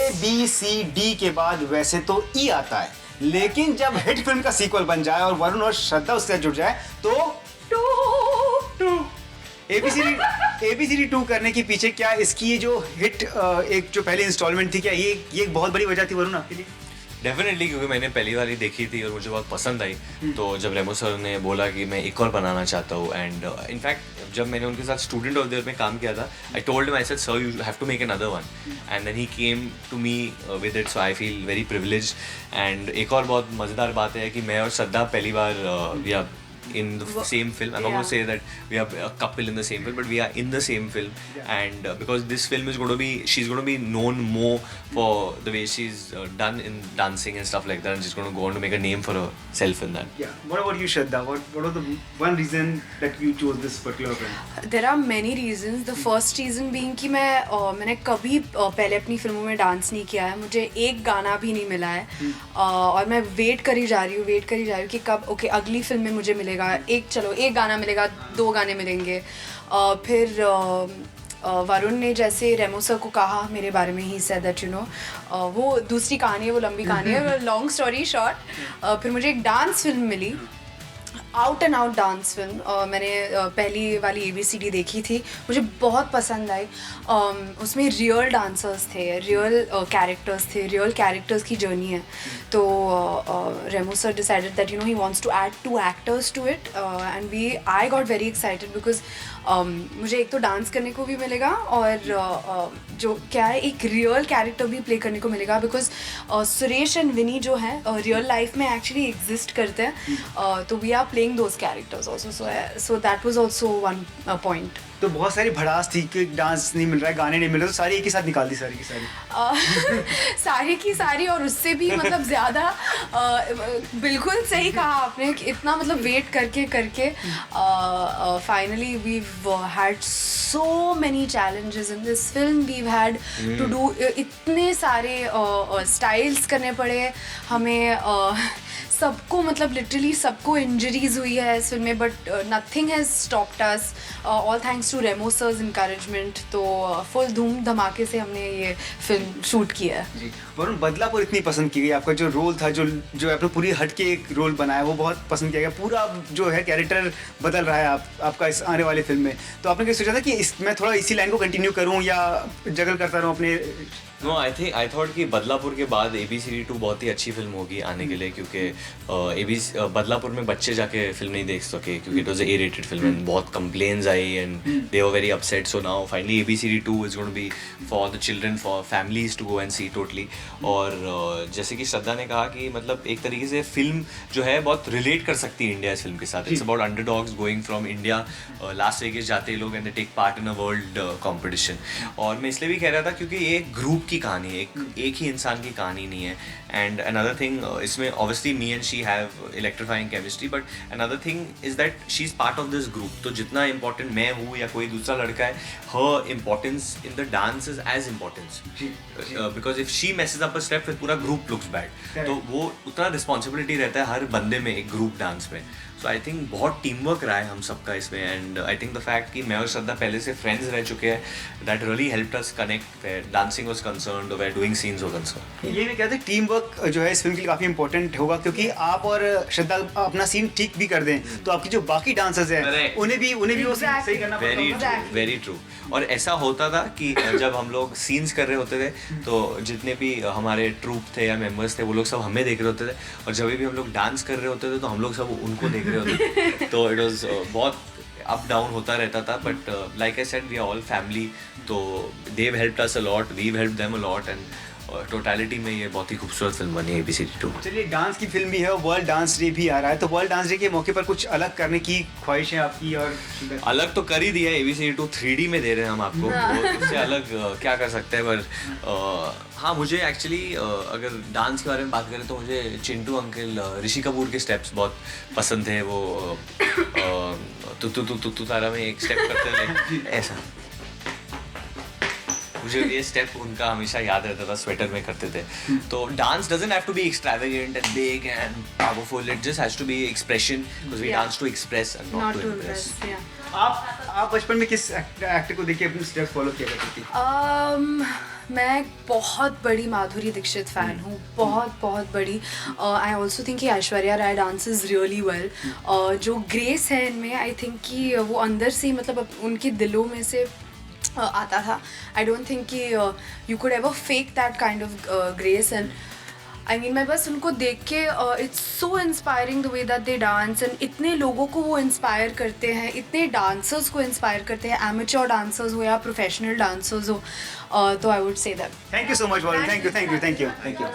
ABCD के बाद वैसे तो E आता है, लेकिन जब हिट फिल्म का सीक्वल बन जाए और वरुण और श्रद्धा उसके साथ जुड़ जाए तो टू ABCD 2 करने के पीछे क्या इसकी ये जो हिट एक जो पहली इंस्टॉलमेंट थी, क्या ये एक बहुत बड़ी वजह थी वरुण आपके लिए? डेफिनेटली, क्योंकि मैंने पहली वाली देखी थी और मुझे बहुत पसंद आई। तो जब रेमो सर ने बोला कि मैं एक और बनाना चाहता हूँ, एंड इनफैक्ट जब मैंने उनके साथ स्टूडेंट ऑफ द ईयर में काम किया था, I told him, I said sir you have to make another one, and then he came to me with it, so I feel very privileged. एंड एक और बहुत मज़ेदार बात है कि मैं और श्रद्धा पहली बार या in the same film. I'm not going to say that we are a couple in the same film, but we are in the same film. And because this film is going to be, she's going to be known more for the way she's done in dancing and stuff like that, and she's going to go on to make a name for herself in that. Yeah. What about you, Shraddha? What was the one reason that you chose this particular film? There are many reasons. The first reason being कि मैंने कभी पहले अपनी फिल्मों में dance नहीं किया है, मुझे एक गाना भी नहीं मिला है, और मैं वेट करी जा रही हूँ कि कब अगली फिल्म में मुझे मिलेगा, एक गाना मिलेगा, 2 गाने मिलेंगे। फिर वरुण ने जैसे रेमो सर को कहा मेरे बारे में, he said that you no, वो दूसरी कहानी है, वो लंबी कहानी है, लॉन्ग स्टोरी शॉर्ट। फिर मुझे एक डांस फिल्म मिली, out and out dance film. मैंने पहली वाली ABCD देखी थी, मुझे बहुत पसंद आई। उसमें रियल डांसर्स थे, रियल कैरेक्टर्स की जर्नी है। तो Remo sir decided that you know he wants to add 2 actors to it, and I got very excited because मुझे एक तो डांस करने को भी मिलेगा, और जो क्या है, एक रियल कैरेक्टर भी प्ले करने को मिलेगा, बिकॉज सुरेश एंड विनी जो है रियल लाइफ में एक्चुअली एग्जिस्ट करते हैं, तो we are playing those characters also, so that was also one point. तो बहुत सारी भड़ास थी कि डांस नहीं मिल रहा है, गाने नहीं मिल रहे, तो सारी एक ही साथ निकाल दी सारी की सारी सारी की सारी, और उससे भी मतलब ज़्यादा, बिल्कुल सही कहा आपने कि इतना मतलब वेट करके finally we had so many challenges in this film. We've had to do इतने सारे styles करने पड़े हमें, सबको मतलब लिटरली सबको इंजरीज हुई है इस फिल्म में, but nothing has stopped us, all thanks to Remo sir's encouragement. तो फुल धूम धमाके से हमने ये फिल्म शूट किया है जी। वरुण, बदलापुर इतनी पसंद की गई, आपका जो रोल था, जो आपने पूरी हट के एक रोल बनाया, वो बहुत पसंद किया गया, पूरा जो है कैरेक्टर बदल रहा है आपका इस आने वाले फिल्म में। तो आपने क्या सोचा था कि मैं थोड़ा इसी लाइन को कंटिन्यू करूँ या जगल करता रहूँ अपने? नो, आई थॉट कि बदलापुर के बाद ABCD 2 बहुत ही अच्छी फिल्म होगी आने के लिए, क्योंकि बदलापुर में बच्चे जाके फिल्म नहीं देख सके, क्योंकि it was a A-rated film and बहुत कंप्लेन्स आई and they were very upset. So now finally ABCD 2 is going to be for the children, for families to go and see totally. और जैसे कि श्रद्धा ने कहा कि मतलब एक तरीके से फिल्म जो है बहुत रिलेट कर सकती है इंडिया इस फिल्म के साथ। It's about underdogs going from India, Las Vegas जाते हैं लोग and they take part in a world competition. और मैं इसलिए भी कह रहा था क्योंकि ये एक ग्रुप की कहानी है, एक ही इंसान की कहानी नहीं है। एंड अनदर थिंग, इसमें obviously me and she have electrifying chemistry, but another thing is that she is part of this group. तो जितना इंपॉर्टेंट मैं हूँ या कोई दूसरा लड़का है, her importance in the dance is as importance, because if she messes up a step फिर पूरा ग्रुप लुक्स बैड। तो वो उतना रिस्पॉन्सिबिलिटी रहता है हर बंदे में एक ग्रुप डांस में। सो आई थिंक बहुत टीम वर्क रहा है हम सबका इसमें, and I think the fact कि मैं और श्रद्धा पहले से फ्रेंड्स रह चुके हैं, that really helped us connect where dancing was concerned और where doing scenes was concerned. ये मैं कहता हूँ टीम वर्क जो है इस फिल्म के लिए काफ़ी इंपॉर्टेंट होगा, क्योंकि आप और श्रद्धा अपना सीन ठीक भी कर दें तो आपकी जो बाकी डांसर्स हैं उन्हें भी वो सही करना पड़ेगा। Very true. और ऐसा होता था कि जब हम लोग सीन्स कर रहे होते थे तो जितने भी हमारे ट्रूप थे या मेंबर्स थे वो लोग सब हमें देख रहे होते थे, और जब भी हम लोग डांस कर रहे होते थे तो हम लोग सब उनको देख रहे होते थे। तो इट वाज बहुत अप डाउन होता रहता था, but like I said we are all family, तो they helped us a lot, we helped them a lot, and totality में ये बहुत ही खूबसूरत फिल्म बनी है ABCD 2। चलिए, डांस की फिल्म भी है, वर्ल्ड डांस डे भी आ रहा है, तो वर्ल्ड डांस डे के मौके पर कुछ अलग करने की ख्वाहिश है आपकी? और अलग तो कर ही दिया है, ABCD 2 3D में दे रहे हैं हम आपको, उससे अलग क्या कर सकते हैं। पर हाँ, मुझे एक्चुअली अगर डांस के बारे में बात करें तो मुझे चिंटू अंकल, ऋषि कपूर के स्टेप्स बहुत पसंद थे। वो तू तारा में एक स्टेप करते थे ऐसा, मुझे ये स्टेप उनका हमेशा याद रहता था, स्वेटर में करते थे। तो dance doesn't have to be extravagant and big and powerful, it just has to be expression, because we dance to express and not to impress. आप बचपन में किस एक्टर को देख के अपने स्टेप्स फॉलो किया करती थी? मैं बहुत बड़ी माधुरी दीक्षित फ़ैन हूँ, बहुत बहुत बड़ी। आई ऑल्सो थिंक कि Aishwarya Rai dances really well. जो ग्रेस है इनमें, आई थिंक कि वो अंदर से ही मतलब उनके दिलों में से आता था। आई डोंट थिंक कि you could ever fake that kind of grace. And I mean मैं बस उनको देख के it's so inspiring the way that they dance, and इतने लोगों को वो इंस्पायर करते हैं, इतने डांसर्स को इंस्पायर करते हैं, एमेच्योर डांसर्स हो या प्रोफेशनल डांसर्स हो। तो I would say that. Thank you so much Varun, thank you.